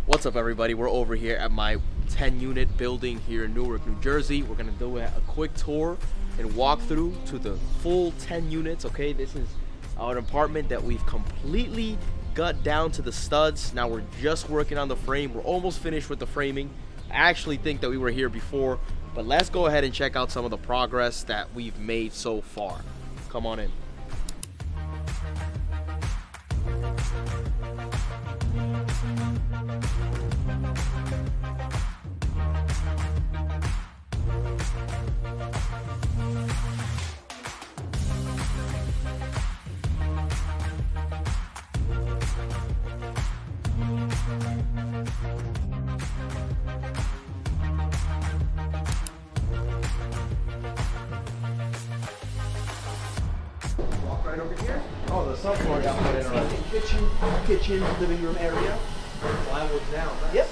What's up, everybody? We're over here at my 10-unit building here in Newark, New Jersey. We're gonna do a quick tour and walk through to the full 10 units, okay? This is our apartment that we've completely gut down to the studs. Now we're just working on the frame. We're almost finished with the framing. I actually think that we were here before, but let's go ahead and check out some of the progress that we've made so far. Come on in. Right over here. Oh, the subfloor got put in already. Kitchen, living room area. Plywood's down, right? Yep.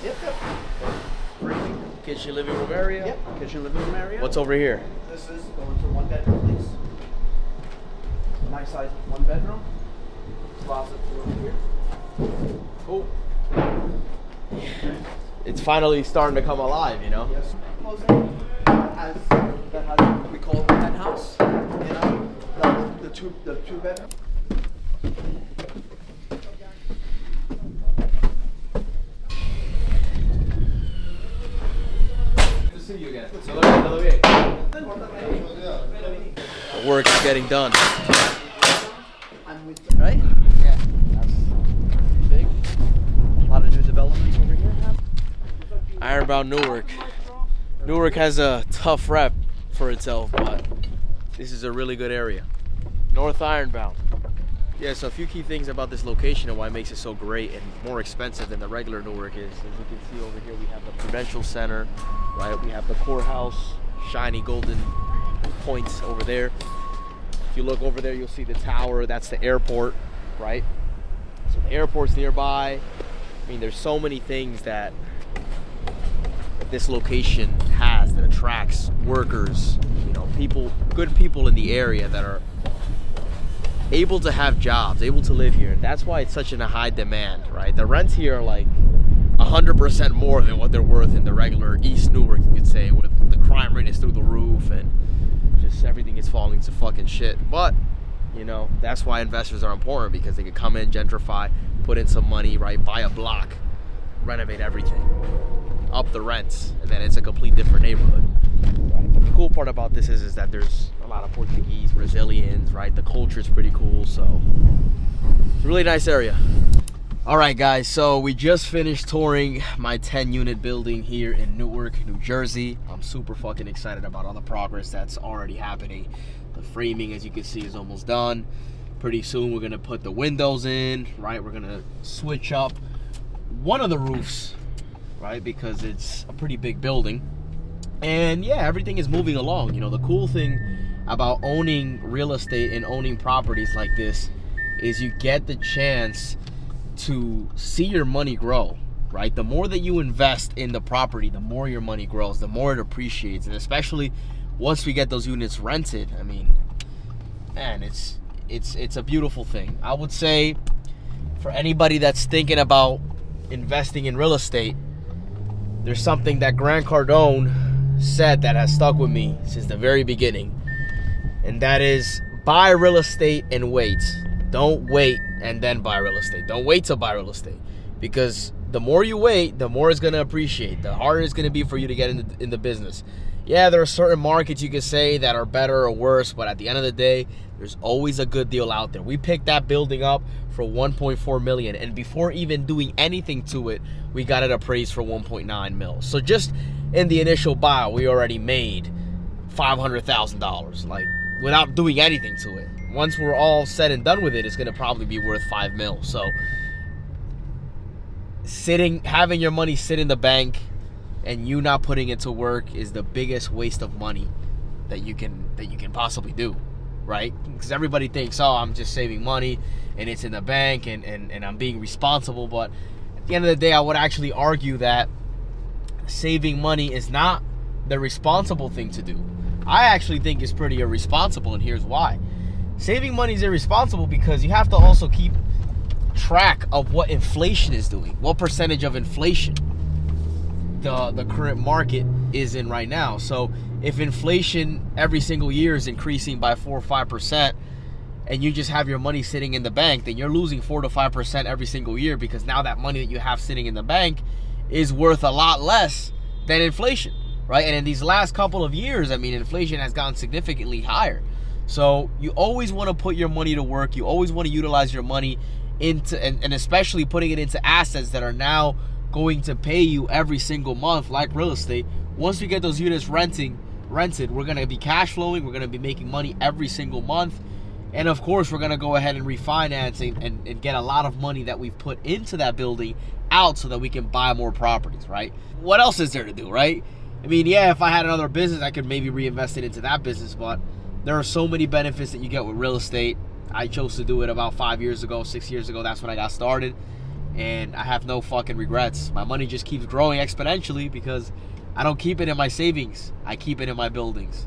Kitchen, living room area. Yep. Kitchen, living room area. What's over here? This is going to 1 bedroom, please. Nice size 1 bedroom. Closet over here. Cool. It's finally starting to come alive, you know? Yes. Closing. That has what we call a penthouse. You know, the two bedroom. Good to see you again. The work is getting done. Right? Yeah. That's big. A lot of new developments over here. Ironbound Newark. Newark has a tough rep for itself, but this is a really good area. North Ironbound. Yeah, so a few key things about this location and why it makes it so great and more expensive than the regular Newark is. As you can see over here, we have the Prudential Center, right? We have the courthouse, shiny golden points over there. If you look over there, you'll see the tower. That's the airport, right? So the airport's nearby. I mean, there's so many things that this location has that attracts workers, you know, people, good people in the area that are able to have jobs, able to live here. And that's why it's such in a high demand, right? The rents here are like 100% more than what they're worth in the regular East Newark, you could say, where the crime rate is through the roof and just everything is falling to fucking shit. But, you know, that's why investors are important, because they could come in, gentrify, put in some money, right? Buy a block, renovate everything, up the rents, and then it's a complete different neighborhood, right? But the cool part about this is that there's a lot of Portuguese, Brazilians, right? The culture is pretty cool, so it's a really nice area. All right, guys, so we just finished touring my 10-unit building here in Newark, New Jersey. I'm super fucking excited about all the progress that's already happening. The framing, as you can see, is almost done. Pretty soon we're gonna put the windows in, right? We're gonna switch up one of the roofs, right? Because it's a pretty big building. And yeah, everything is moving along. You know, the cool thing about owning real estate and owning properties like this is you get the chance to see your money grow, right? The more that you invest in the property, the more your money grows, the more it appreciates. And especially once we get those units rented, I mean, man, it's a beautiful thing. I would say for anybody that's thinking about investing in real estate, there's something that Grant Cardone said that has stuck with me since the very beginning, and that is buy real estate and wait. Don't wait and then buy real estate. Don't wait to buy real estate, because the more you wait, the more it's going to appreciate. The harder it's going to be for you to get in the business. Yeah, there are certain markets you could say that are better or worse, but at the end of the day, there's always a good deal out there. We picked that building up for $1.4 million, and before even doing anything to it, we got it appraised for $1.9 million. So just in the initial buy, we already made $500,000, like without doing anything to it. Once we're all said and done with it, it's gonna probably be worth $5 million. So having your money sit in the bank and you not putting it to work is the biggest waste of money that you can possibly do, right? Because everybody thinks, oh, I'm just saving money and it's in the bank and I'm being responsible. But at the end of the day, I would actually argue that saving money is not the responsible thing to do. I actually think it's pretty irresponsible, and here's why. Saving money is irresponsible because you have to also keep track of what inflation is doing, what percentage of inflation the current market is in right now. So if inflation every single year is increasing by 4 or 5%, and you just have your money sitting in the bank, then you're losing 4 to 5% every single year, because now that money that you have sitting in the bank is worth a lot less than inflation, right? And in these last couple of years, I mean, inflation has gone significantly higher. So you always want to put your money to work. You always want to utilize your money into, and especially putting it into assets that are now going to pay you every single month, like real estate. Once we get those units rented, we're going to be cash flowing. We're going to be making money every single month. And of course, we're going to go ahead and refinance and get a lot of money that we've put into that building out so that we can buy more properties, right? What else is there to do, right? I mean, yeah, if I had another business, I could maybe reinvest it into that business, but there are so many benefits that you get with real estate. I chose to do it about 5 years ago, 6 years ago. That's when I got started. And I have no fucking regrets. My money just keeps growing exponentially because I don't keep it in my savings. I keep it in my buildings.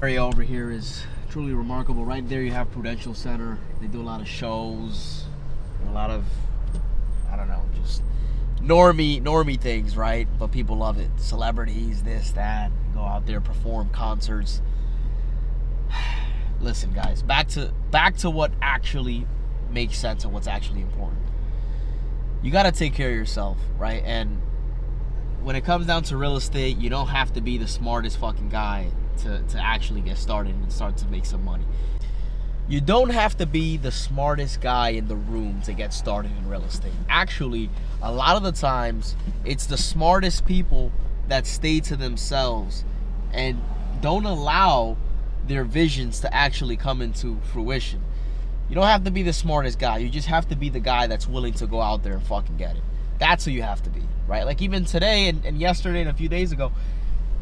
Area over here is truly remarkable. Right there you have Prudential Center. They do a lot of shows, a lot of, I don't know, just normie things, right? But people love it. Celebrities, this, that, go out there, perform concerts. Listen, guys, back to what actually makes sense and what's actually important. You got to take care of yourself, right? And when it comes down to real estate, you don't have to be the smartest fucking guy to actually get started and start to make some money. You don't have to be the smartest guy in the room to get started in real estate. Actually, a lot of the times, it's the smartest people that stay to themselves and don't allow their visions to actually come into fruition. You don't have to be the smartest guy. You just have to be the guy that's willing to go out there and fucking get it. That's who you have to be, right? Like even today and yesterday and a few days ago,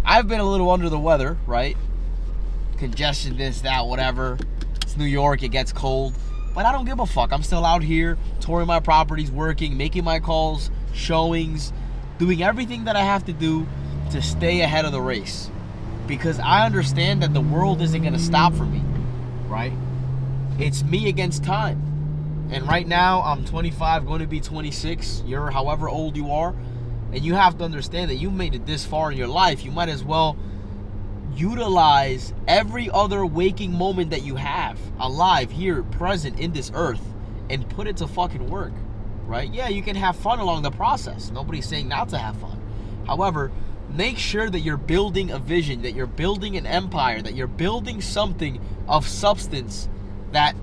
I've been a little under the weather, right? Congestion, this, that, whatever. It's New York, it gets cold. But I don't give a fuck. I'm still out here touring my properties, working, making my calls, showings, doing everything that I have to do to stay ahead of the race. Because I understand that the world isn't going to stop for me, right? It's me against time. And right now, I'm 25, going to be 26. You're however old you are. And you have to understand that you made it this far in your life. You might as well utilize every other waking moment that you have alive here, present in this earth, and put it to fucking work, right? Yeah, you can have fun along the process. Nobody's saying not to have fun. However, make sure that you're building a vision, that you're building an empire, that you're building something of substance that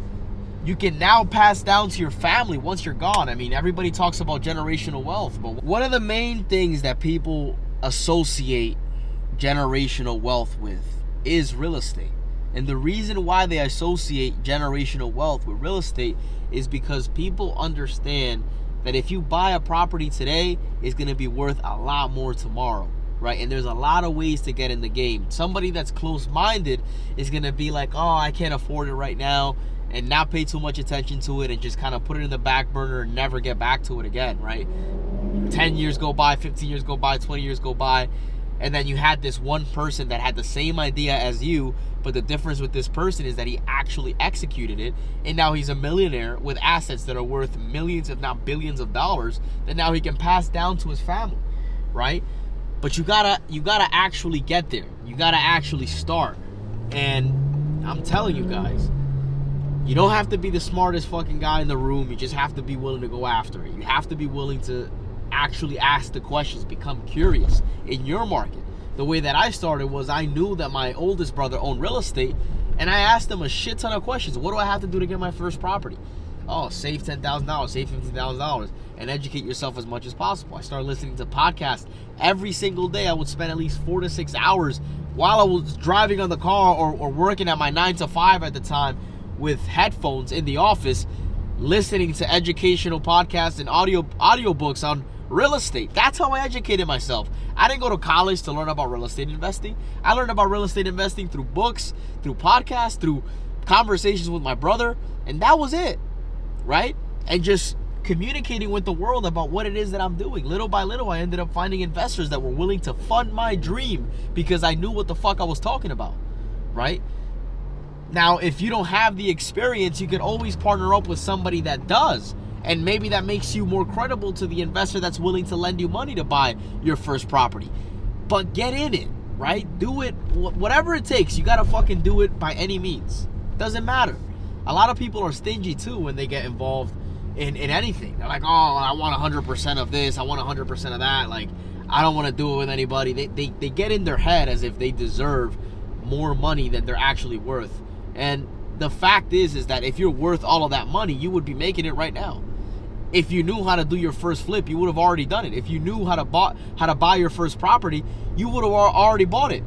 you can now pass down to your family once you're gone. I mean, everybody talks about generational wealth, but one of the main things that people associate generational wealth with is real estate. And the reason why they associate generational wealth with real estate is because people understand that if you buy a property today, it's going to be worth a lot more tomorrow, right? And there's a lot of ways to get in the game. Somebody that's close-minded is going to be like, oh, I can't afford it right now, and not pay too much attention to it and just kind of put it in the back burner and never get back to it again, right? 10 years go by, 15 years go by, 20 years go by, and then you had this one person that had the same idea as you, but the difference with this person is that he actually executed it, and now he's a millionaire with assets that are worth millions, if not billions of dollars, that now he can pass down to his family, right? But you gotta actually get there. You gotta actually start. And I'm telling you guys, you don't have to be the smartest fucking guy in the room. You just have to be willing to go after it. You have to be willing to actually ask the questions, become curious in your market. The way that I started was I knew that my oldest brother owned real estate, and I asked him a shit ton of questions. What do I have to do to get my first property? Oh, save $10,000, save $15,000, and educate yourself as much as possible. I started listening to podcasts every single day. I would spend at least 4 to 6 hours while I was driving on the car or working at my 9 to 5 at the time with headphones in the office, listening to educational podcasts and audiobooks on real estate. That's how I educated myself. I didn't go to college to learn about real estate investing. I learned about real estate investing through books, through podcasts, through conversations with my brother, and that was it, right? And just communicating with the world about what it is that I'm doing. Little by little, I ended up finding investors that were willing to fund my dream because I knew what the fuck I was talking about, right? Now, if you don't have the experience, you can always partner up with somebody that does. And maybe that makes you more credible to the investor that's willing to lend you money to buy your first property. But get in it, right? Do it, whatever it takes. You gotta fucking do it by any means. Doesn't matter. A lot of people are stingy too when they get involved in anything. They're like, oh, I want 100% of this, I want 100% of that. Like, I don't want to do it with anybody. They get in their head as if they deserve more money than they're actually worth. And the fact is that if you're worth all of that money, you would be making it right now. If you knew how to do your first flip, you would have already done it. If you knew how to buy your first property, you would have already bought it.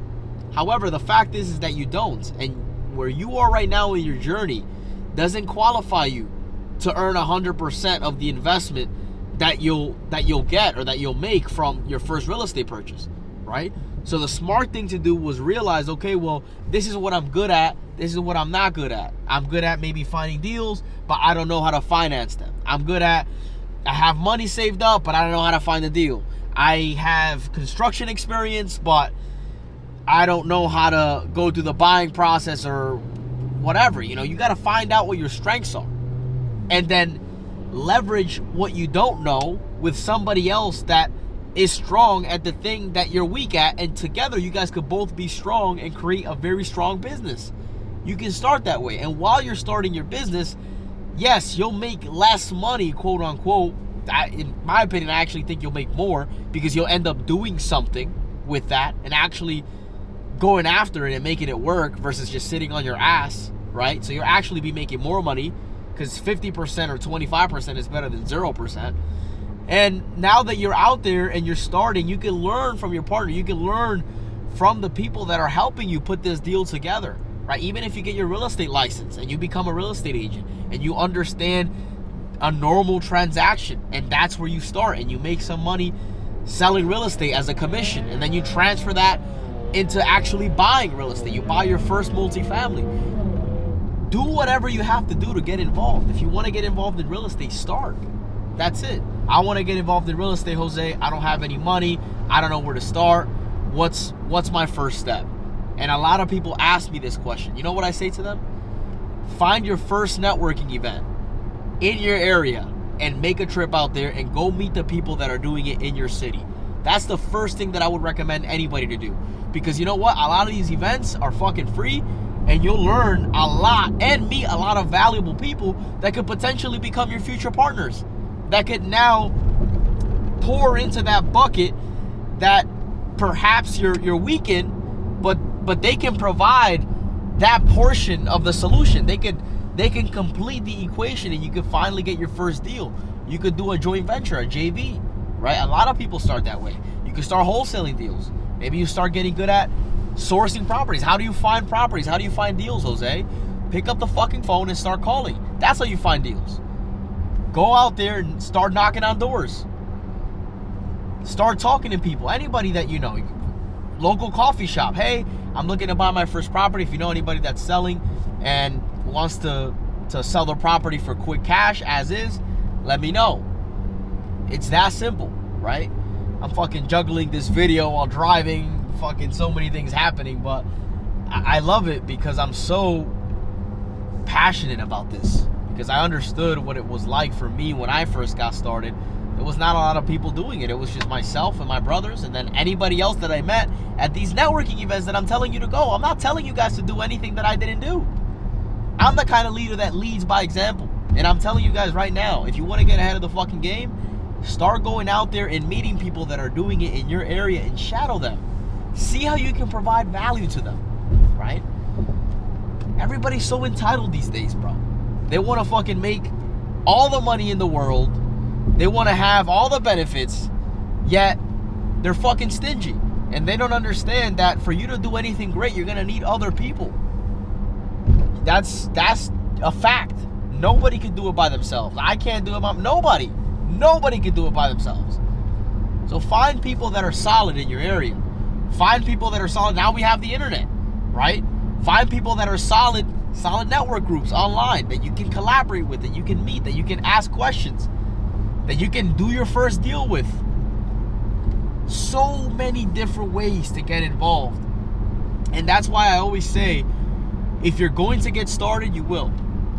However, the fact is that you don't. And where you are right now in your journey doesn't qualify you to earn 100% of the investment that you'll get or that you'll make from your first real estate purchase, right? So the smart thing to do was realize, okay, well, this is what I'm good at. This is what I'm not good at. I'm good at maybe finding deals, but I don't know how to finance them. I have money saved up, but I don't know how to find a deal. I have construction experience, but I don't know how to go through the buying process or whatever. You know, you got to find out what your strengths are and then leverage what you don't know with somebody else that is strong at the thing that you're weak at, and together you guys could both be strong and create a very strong business. You can start that way, and while you're starting your business, yes, you'll make less money, quote unquote. In my opinion, I actually think you'll make more because you'll end up doing something with that and actually going after it and making it work versus just sitting on your ass, right? So you'll actually be making more money because 50% or 25% is better than 0%. And now that you're out there and you're starting, you can learn from your partner. You can learn from the people that are helping you put this deal together, right? Even if you get your real estate license and you become a real estate agent and you understand a normal transaction, and that's where you start, and you make some money selling real estate as a commission, and then you transfer that into actually buying real estate. You buy your first multifamily. Do whatever you have to do to get involved. If you want to get involved in real estate, start. That's it. I want to get involved in real estate, Jose. I don't have any money. I don't know where to start. What's my first step? And a lot of people ask me this question. You know what I say to them? Find your first networking event in your area and make a trip out there and go meet the people that are doing it in your city. That's the first thing that I would recommend anybody to do. Because you know what? A lot of these events are fucking free, and you'll learn a lot and meet a lot of valuable people that could potentially become your future partners, that could now pour into that bucket that perhaps you're weak in, but they can provide that portion of the solution. They can complete the equation, and you can finally get your first deal. You could do a joint venture, a JV, right? A lot of people start that way. You can start wholesaling deals. Maybe you start getting good at sourcing properties. How do you find properties? How do you find deals, Jose? Pick up the fucking phone and start calling. That's how you find deals. Go out there and start knocking on doors. Start talking to people. Anybody that you know. Local coffee shop. Hey, I'm looking to buy my first property. If you know anybody that's selling and wants to sell their property for quick cash as is, let me know. It's that simple, right? I'm fucking juggling this video while driving. Fucking so many things happening, but I love it because I'm so passionate about this, because I understood what it was like for me when I first got started. There was not a lot of people doing it. It was just myself and my brothers, and then anybody else that I met at these networking events that I'm telling you to go. I'm not telling you guys to do anything that I didn't do. I'm the kind of leader that leads by example, and I'm telling you guys right now, if you want to get ahead of the fucking game, start going out there and meeting people that are doing it in your area and shadow them. See how you can provide value to them, right? Everybody's so entitled these days, bro. They want to fucking make all the money in the world. They want to have all the benefits, yet they're fucking stingy. And they don't understand that for you to do anything great, you're going to need other people. That's a fact. Nobody can do it by themselves. I can't do it by nobody. Nobody can do it by themselves. So find people that are solid in your area. Find people that are solid. Now we have the internet, right? Find people that are solid network groups online that you can collaborate with, that you can meet, that you can ask questions, that you can do your first deal with. So many different ways to get involved. And that's why I always say, if you're going to get started, you will.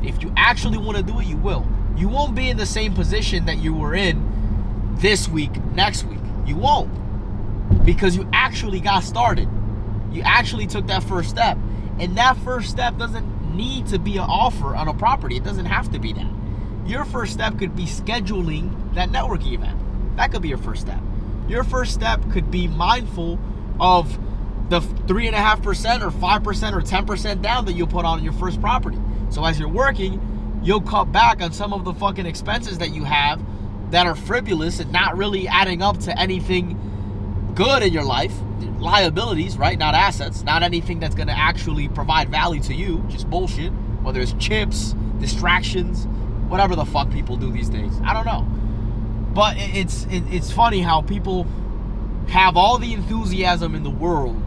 If you actually want to do it, you will. You won't be in the same position that you were in this week, next week. You won't. Because you actually got started. You actually took that first step. And that first step doesn't need to be an offer on a property. It doesn't have to be that. Your first step could be scheduling that networking event. That could be your first step. Your first step could be mindful of the 3.5% or 5% or 10% down that you'll put on your first property. So as you're working, you'll cut back on some of the fucking expenses that you have that are frivolous and not really adding up to anything good in your life. Liabilities, right? Not assets. Not anything that's going to actually provide value to you. Just bullshit. Whether it's chips, distractions, whatever the fuck people do these days. I don't know. But it's funny how people have all the enthusiasm in the world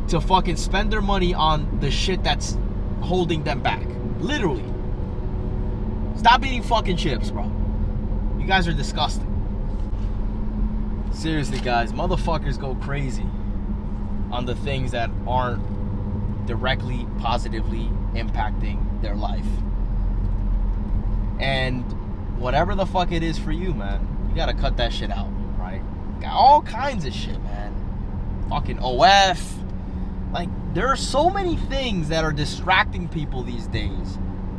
to fucking spend their money on the shit that's holding them back. Literally. Stop eating fucking chips, bro. You guys are disgusting. Seriously, guys, motherfuckers go crazy on the things that aren't directly, positively impacting their life. And whatever the fuck it is for you, man, you gotta cut that shit out, right? Got all kinds of shit, man. Fucking OF. Like, there are so many things that are distracting people these days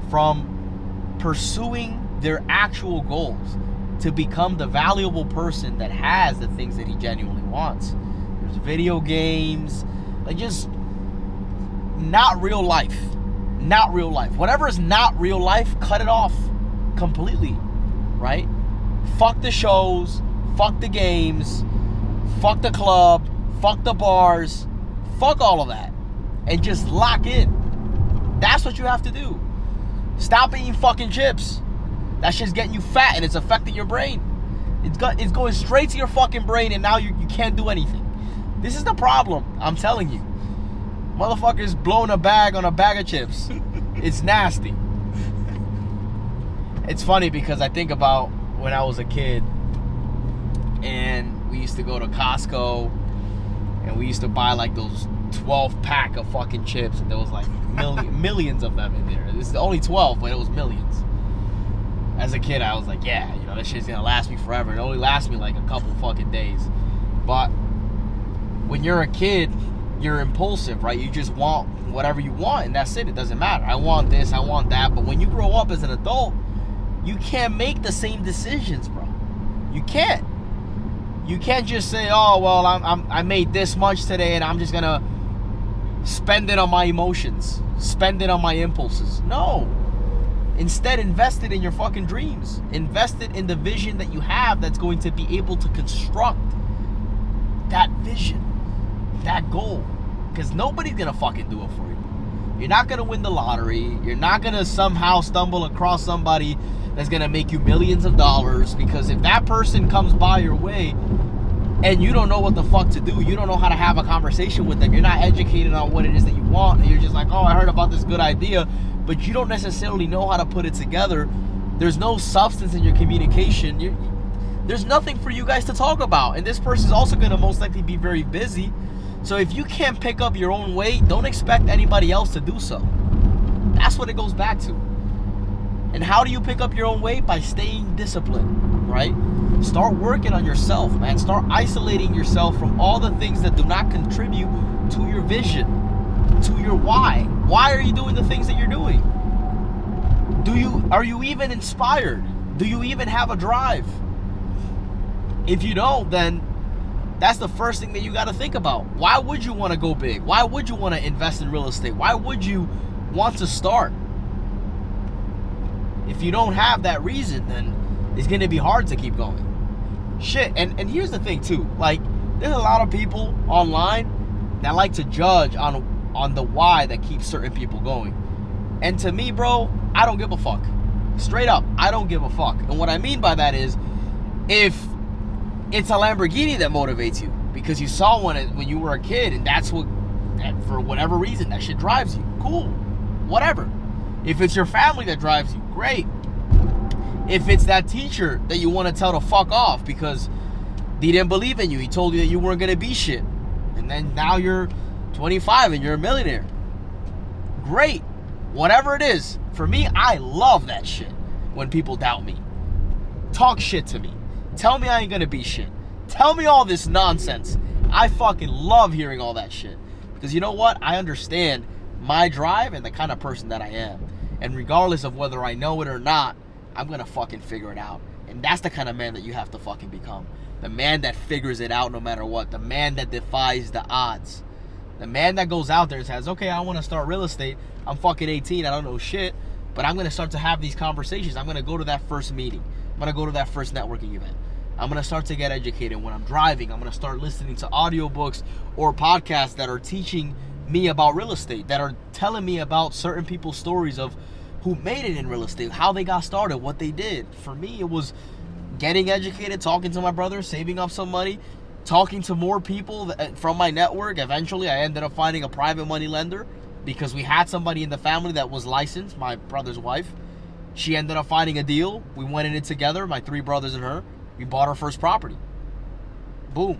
from pursuing their actual goals to become the valuable person that has the things that he genuinely wants. There's video games, like just not real life. Not real life. Whatever is not real life, cut it off completely, right? Fuck the shows, fuck the games, fuck the club, fuck the bars, fuck all of that, and just lock in. That's what you have to do. Stop eating fucking chips. That shit's getting you fat and it's affecting your brain. It's going straight to your fucking brain and now you can't do anything. This is the problem, I'm telling you. Motherfuckers blowing a bag on a bag of chips. It's nasty. It's funny because I think about when I was a kid and we used to go to Costco and we used to buy like those 12 pack of fucking chips and there was like millions of them in there. This is only 12, but it was millions. As a kid, I was like, yeah, you know, this shit's gonna last me forever. It only lasts me like a couple fucking days. But when you're a kid, you're impulsive, right? You just want whatever you want and that's it. It doesn't matter. I want this, I want that. But when you grow up as an adult, you can't make the same decisions, bro. You can't. You can't just say, oh, well, I made this much today and I'm just gonna spend it on my emotions, spend it on my impulses. No. Instead, invest it in your fucking dreams. Invest it in the vision that you have that's going to be able to construct that vision, that goal. Because nobody's gonna fucking do it for you. You're not gonna win the lottery. You're not gonna somehow stumble across somebody that's gonna make you millions of dollars. Because if that person comes by your way and you don't know what the fuck to do, you don't know how to have a conversation with them, you're not educated on what it is that you want, and you're just like, oh, I heard about this good idea, but you don't necessarily know how to put it together. There's no substance in your communication. There's nothing for you guys to talk about. And this person's also going to most likely be very busy. So if you can't pick up your own weight, don't expect anybody else to do so. That's what it goes back to. And how do you pick up your own weight? By staying disciplined, right? Start working on yourself, man. Start isolating yourself from all the things that do not contribute to your vision, to your why. Why are you doing the things that you're doing? Are you even inspired? Do you even have a drive? If you don't, then that's the first thing that you got to think about. Why would you want to go big? Why would you want to invest in real estate? Why would you want to start? If you don't have that reason, then it's going to be hard to keep going. Shit, and here's the thing too. Like, there's a lot of people online that like to judge on the why that keeps certain people going. And to me, bro, I don't give a fuck. Straight up, I don't give a fuck. And what I mean by that is, if it's a Lamborghini that motivates you because you saw one when you were a kid and for whatever reason, that shit drives you, cool, whatever. If it's your family that drives you, great. If it's that teacher that you want to tell to fuck off because he didn't believe in you, he told you that you weren't going to be shit, and then now you're 25 and you're a millionaire, great. Whatever it is, for me, I love that shit. when people doubt me. Talk shit to me. Tell me I ain't gonna be shit. Tell me all this nonsense. I fucking love hearing all that shit. Because you know what? I understand my drive and the kind of person that I am. And regardless of whether I know it or not, I'm gonna fucking figure it out. And that's the kind of man that you have to fucking become. The man that figures it out no matter what. The man that defies the odds. The man that goes out there and says, okay, I want to start real estate. I'm fucking 18. I don't know shit. But I'm going to start to have these conversations. I'm going to go to that first meeting. I'm going to go to that first networking event. I'm going to start to get educated. When I'm driving, I'm going to start listening to audiobooks or podcasts that are teaching me about real estate, that are telling me about certain people's stories of who made it in real estate, how they got started, what they did. For me, it was getting educated, talking to my brother, saving up some money, talking to more people from my network. Eventually, I ended up finding a private money lender because we had somebody in the family that was licensed, my brother's wife. She ended up finding a deal. We went in it together, my 3 brothers and her. We bought our first property. Boom.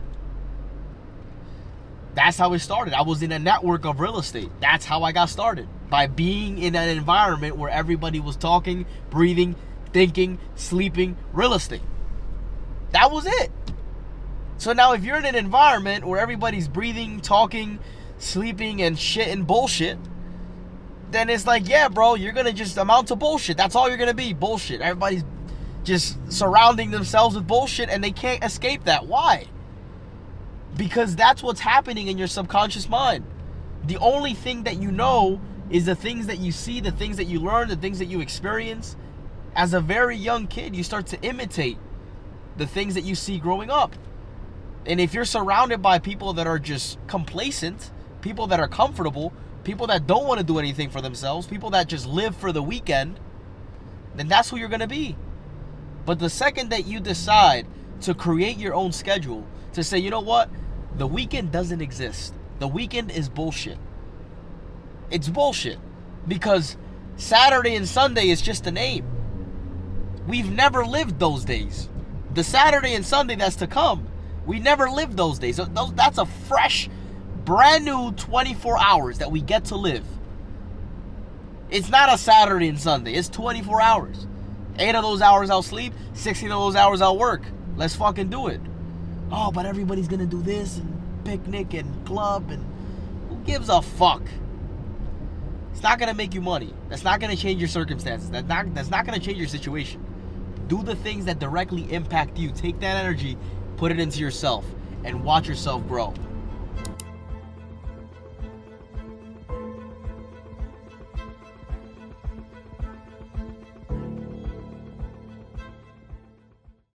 That's how it started. I was in a network of real estate. That's how I got started. By being in an environment where everybody was talking, breathing, thinking, sleeping, real estate. That was it. So now if you're in an environment where everybody's breathing, talking, sleeping, and shit and bullshit, then it's like, yeah, bro, you're going to just amount to bullshit. That's all you're going to be, bullshit. Everybody's just surrounding themselves with bullshit, and they can't escape that. Why? Because that's what's happening in your subconscious mind. The only thing that you know is the things that you see, the things that you learn, the things that you experience. As a very young kid, you start to imitate the things that you see growing up. And if you're surrounded by people that are just complacent, people that are comfortable, people that don't want to do anything for themselves, people that just live for the weekend, then that's who you're going to be. But the second that you decide to create your own schedule, to say, you know what, the weekend doesn't exist. The weekend is bullshit. It's bullshit. Because Saturday and Sunday is just a name. We've never lived those days. The Saturday and Sunday that's to come, we never lived those days. That's a fresh, brand new 24 hours that we get to live. It's not a Saturday and Sunday. It's 24 hours. 8 of those hours I'll sleep. 16 of those hours I'll work. Let's fucking do it. Oh, but everybody's going to do this and picnic and club, and who gives a fuck? It's not going to make you money. That's not going to change your circumstances. That's not going to change your situation. Do the things that directly impact you. Take that energy, put it into yourself, and watch yourself grow.